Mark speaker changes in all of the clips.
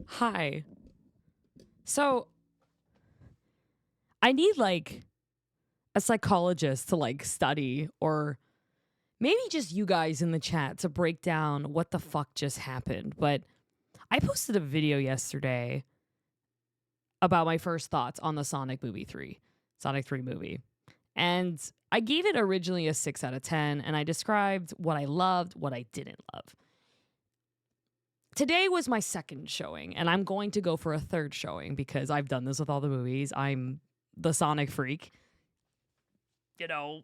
Speaker 1: Hi. So I need like a psychologist to like study, or maybe just you guys in the chat to break down what the fuck just happened. But I posted a video yesterday about my first thoughts on the Sonic 3 movie. And I gave it originally a 6 out of 10, and I described what I loved, what I didn't love. Today was my second showing, and I'm going to go for a third showing because I've done this with all the movies. I'm the Sonic freak. You know.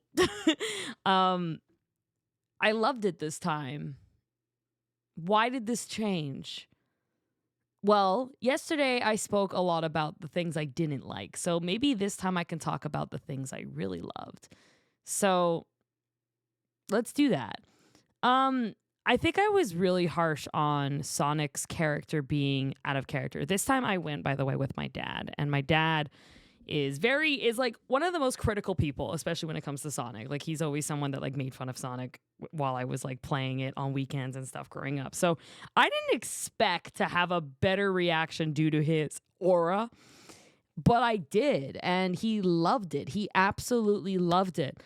Speaker 1: um I loved it this time. Why did this change? Well, yesterday I spoke a lot about the things I didn't like. So maybe this time I can talk about the things I really loved. So let's do that. I think I was really harsh on Sonic's character being out of character. This time I went, by the way, with my dad, and my dad is like one of the most critical people, especially when it comes to Sonic. Like he's always someone that like made fun of Sonic while I was like playing it on weekends and stuff growing up. So I didn't expect to have a better reaction due to his aura, but I did, and he loved it. He absolutely loved it.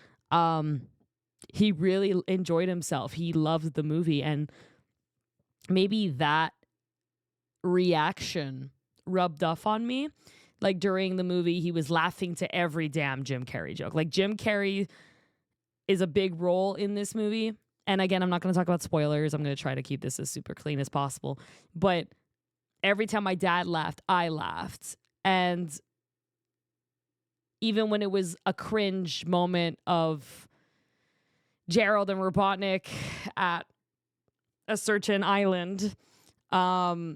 Speaker 1: He really enjoyed himself. He loved the movie, and maybe that reaction rubbed off on me. Like during the movie, he was laughing to every damn Jim Carrey joke. Like Jim Carrey is a big role in this movie. And again, I'm not going to talk about spoilers. I'm going to try to keep this as super clean as possible. But every time my dad laughed, I laughed. And even when it was a cringe moment of Gerald and Robotnik at a certain island, I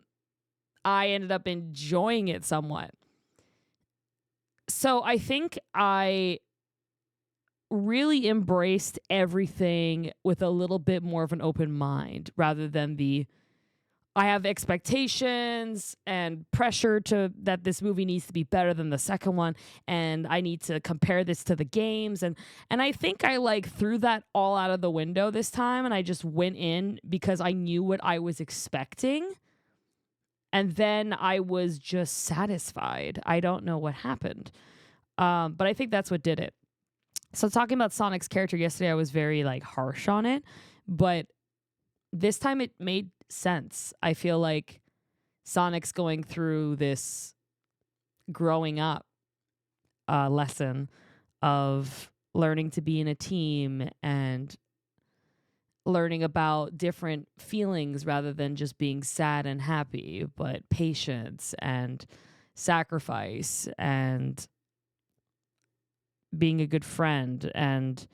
Speaker 1: ended up enjoying it somewhat. So I think I really embraced everything with a little bit more of an open mind rather than I have expectations and pressure to that this movie needs to be better than the second one, and I need to compare this to the games, and I think I like threw that all out of the window this time, and I just went in because I knew what I was expecting, and then I was just satisfied. I don't know what happened, but I think that's what did it. So talking about Sonic's character yesterday, I was very like harsh on it, but this time it made sense. I feel like Sonic's going through this growing up lesson of learning to be in a team and learning about different feelings rather than just being sad and happy, but patience and sacrifice and being a good friend and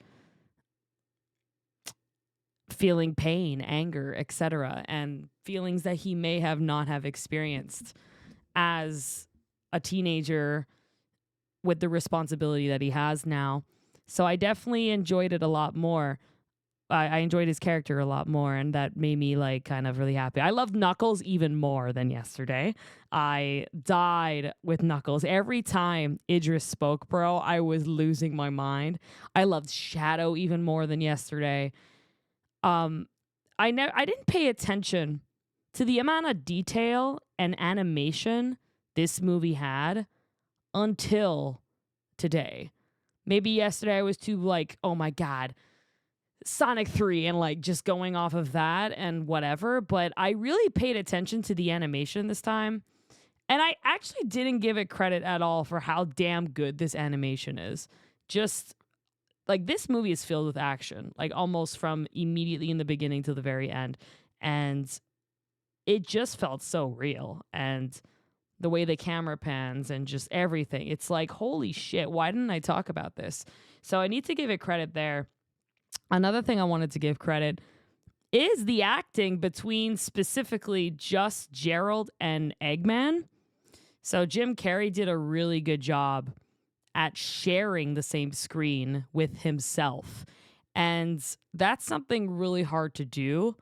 Speaker 1: feeling pain, anger, etc., and feelings that he may have not have experienced as a teenager with the responsibility that he has now. So I definitely enjoyed it a lot more. I enjoyed his character a lot more, and that made me like kind of really happy. I loved Knuckles even more than yesterday. I died with Knuckles. Every time Idris spoke, bro, I was losing my mind. I loved Shadow even more than yesterday. I didn't pay attention to the amount of detail and animation this movie had until today. Maybe yesterday I was too like, oh my God, Sonic 3 and like just going off of that and whatever. But I really paid attention to the animation this time. And I actually didn't give it credit at all for how damn good this animation is. Just like this movie is filled with action, like almost from immediately in the beginning to the very end. And it just felt so real. And the way the camera pans and just everything, it's like, holy shit, why didn't I talk about this? So I need to give it credit there. Another thing I wanted to give credit is the acting between specifically just Gerald and Eggman. So Jim Carrey did a really good job at sharing the same screen with himself. And that's something really hard to do.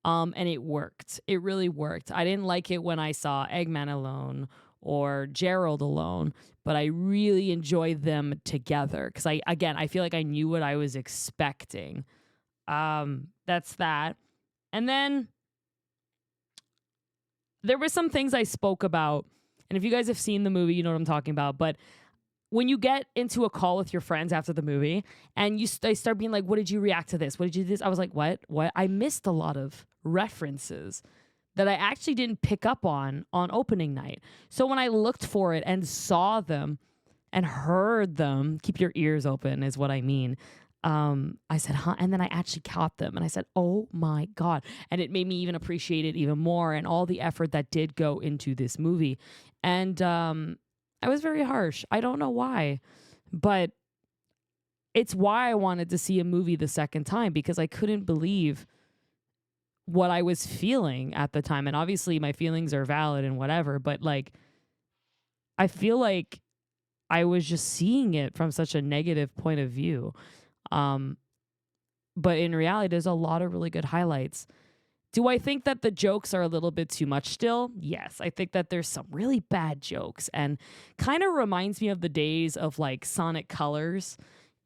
Speaker 1: And it worked. It really worked. I didn't like it when I saw Eggman alone or Gerald alone, but I really enjoyed them together because I feel like I knew what I was expecting. That's that. And then there were some things I spoke about, and if you guys have seen the movie, you know what I'm talking about. But when you get into a call with your friends after the movie and they start being like, what did you react to this? What did you do this? I was like, what? I missed a lot of references that I actually didn't pick up on opening night. So when I looked for it and saw them and heard them, keep your ears open is what I mean. I said, huh? And then I actually caught them and I said, oh my God. And it made me even appreciate it even more and all the effort that did go into this movie. And I was very harsh. I don't know why, but it's why I wanted to see a movie the second time, because I couldn't believe what I was feeling at the time. And obviously my feelings are valid and whatever, but like, I feel like I was just seeing it from such a negative point of view. But in reality, there's a lot of really good highlights. Do I think that the jokes are a little bit too much still? Yes, I think that there's some really bad jokes, and kind of reminds me of the days of like Sonic Colors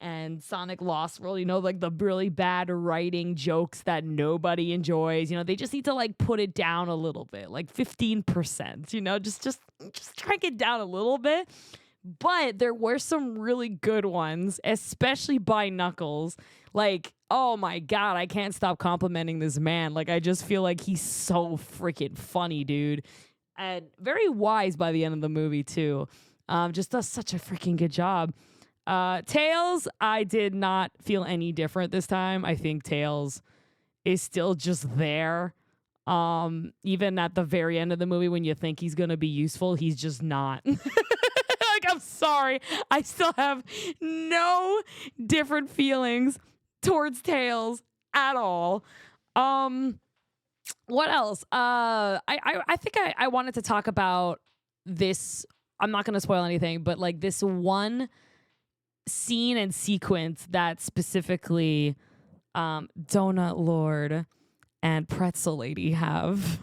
Speaker 1: and Sonic Lost World, you know, like the really bad writing jokes that nobody enjoys. You know, they just need to like put it down a little bit, like 15%, you know, just crank it down a little bit. But there were some really good ones, especially by Knuckles. Like, oh my God, I can't stop complimenting this man. Like, I just feel like he's so freaking funny, dude. And very wise by the end of the movie, too. Just does such a freaking good job. Tails, I did not feel any different this time. I think Tails is still just there. Even at the very end of the movie, when you think he's going to be useful, he's just not. I'm sorry. I still have no different feelings towards Tails at all. What else? I think I wanted to talk about this. I'm not going to spoil anything, but like this one scene and sequence that specifically Donut Lord and Pretzel Lady have.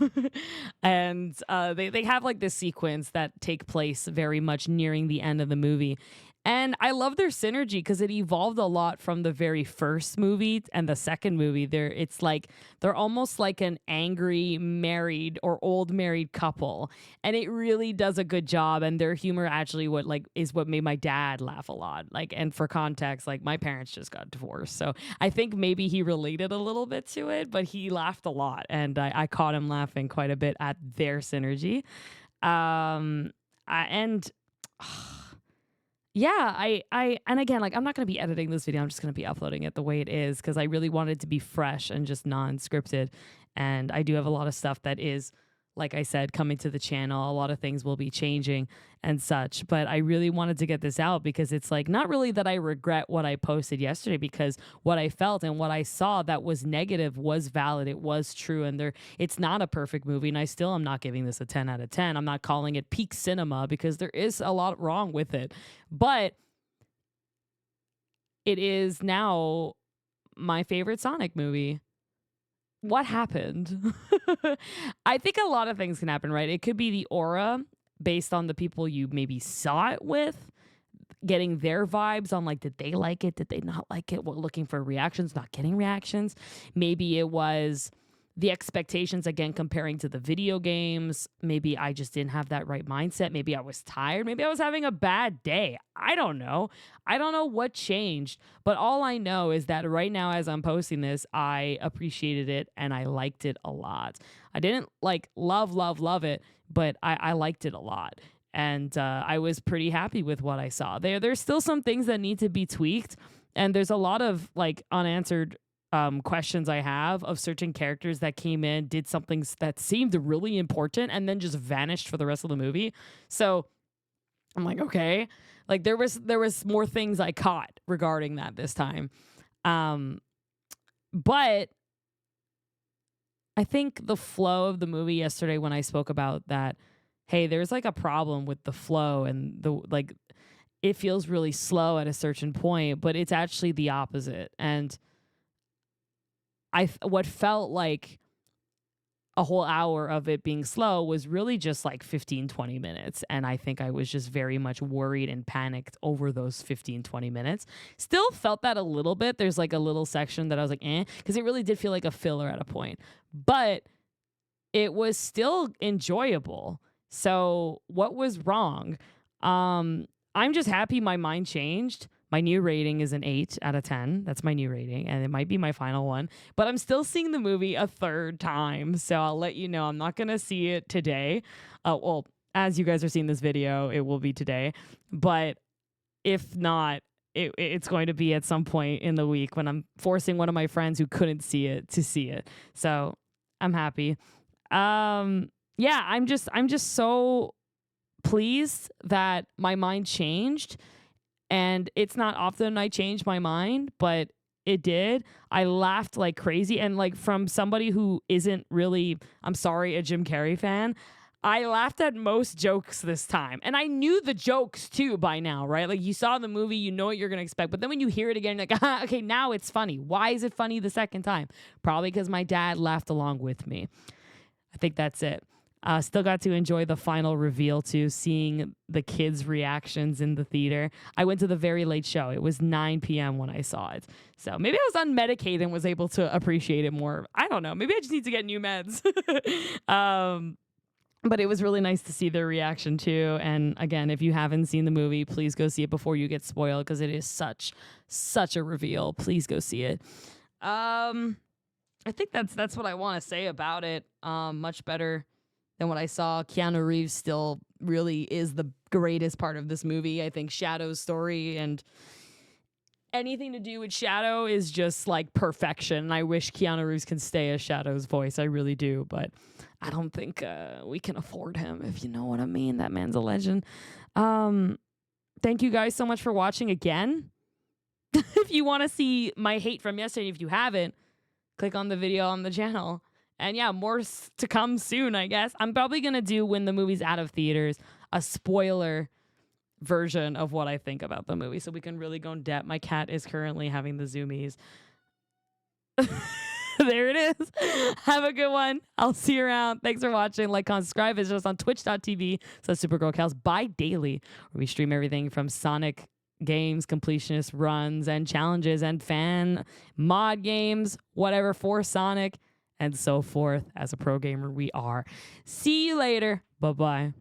Speaker 1: And they have like this sequence that take place very much nearing the end of the movie. And I love their synergy because it evolved a lot from the very first movie and the second movie. It's like they're almost like an angry married or old married couple, and it really does a good job. And their humor actually is what made my dad laugh a lot. Like, and for context, like my parents just got divorced, so I think maybe he related a little bit to it, but he laughed a lot, and I caught him laughing quite a bit at their synergy. Yeah, and again, like I'm not going to be editing this video. I'm just going to be uploading it the way it is because I really want it to be fresh and just non-scripted. And I do have a lot of stuff that is, like I said, coming to the channel. A lot of things will be changing and such. But I really wanted to get this out because it's like not really that I regret what I posted yesterday, because what I felt and what I saw that was negative was valid. It was true. And it's not a perfect movie. And I still am not giving this a 10 out of 10. I'm not calling it peak cinema because there is a lot wrong with it. But it is now my favorite Sonic movie. What happened? I think a lot of things can happen, right? It could be the aura based on the people you maybe saw it with, getting their vibes on like, did they like it? Did they not like it? Well, looking for reactions, not getting reactions. Maybe it was the expectations, again, comparing to the video games. Maybe I just didn't have that right mindset. Maybe I was tired. Maybe I was having a bad day. I don't know. I don't know what changed. But all I know is that right now, as I'm posting this, I appreciated it and I liked it a lot. I didn't like love it, but I liked it a lot. And I was pretty happy with what I saw. There's still some things that need to be tweaked. And there's a lot of like unanswered questions I have of certain characters that came in, did something that seemed really important, and then just vanished for the rest of the movie. So I'm like, okay, like there was more things I caught regarding that this time. But I think the flow of the movie yesterday, when I spoke about that, hey, there's like a problem with the flow and it feels really slow at a certain point, but it's actually the opposite. And what felt like a whole hour of it being slow was really just like 15, 20 minutes. And I think I was just very much worried and panicked over those 15, 20 minutes. Still felt that a little bit. There's like a little section that I was like, because it really did feel like a filler at a point. But it was still enjoyable. So what was wrong? I'm just happy my mind changed. My new rating is an 8 out of 10. That's my new rating, and it might be my final one. But I'm still seeing the movie a third time, so I'll let you know. I'm not going to see it today. Well, as you guys are seeing this video, it will be today. But if not, it's going to be at some point in the week when I'm forcing one of my friends who couldn't see it to see it. So I'm happy. Yeah, I'm just so pleased that my mind changed. And it's not often I change my mind, but it did. I laughed like crazy. And like from somebody who isn't really, I'm sorry, a Jim Carrey fan, I laughed at most jokes this time. And I knew the jokes too by now, right? Like you saw the movie, you know what you're going to expect. But then when you hear it again, you're like, okay, now it's funny. Why is it funny the second time? Probably because my dad laughed along with me. I think that's it. Still got to enjoy the final reveal too, seeing the kids' reactions in the theater. I went to the very late show. It was 9 p.m. when I saw it. So maybe I was unmedicated and was able to appreciate it more. I don't know. Maybe I just need to get new meds. But it was really nice to see their reaction too. And again, if you haven't seen the movie, please go see it before you get spoiled because it is such a reveal. Please go see it. I think that's what I want to say about it. Much better than what I saw. Keanu Reeves still really is the greatest part of this movie. I think Shadow's story and anything to do with Shadow is just like perfection. I wish Keanu Reeves can stay as Shadow's voice. I really do, but I don't think we can afford him, if you know what I mean. That man's a legend. Thank you guys so much for watching again. If you want to see my hate from yesterday, if you haven't, click on the video on the channel. And yeah, more to come soon, I guess. I'm probably going to do, when the movie's out of theaters, a spoiler version of what I think about the movie so we can really go in depth. My cat is currently having the zoomies. There it is. Have a good one. I'll see you around. Thanks for watching. Like, comment, subscribe. Visit us on twitch.tv/SuperGirlKels bi-daily, where we stream everything from Sonic games, completionist runs, and challenges, and fan mod games, whatever for Sonic, and so forth. As a pro gamer we are. See you later. Bye-bye.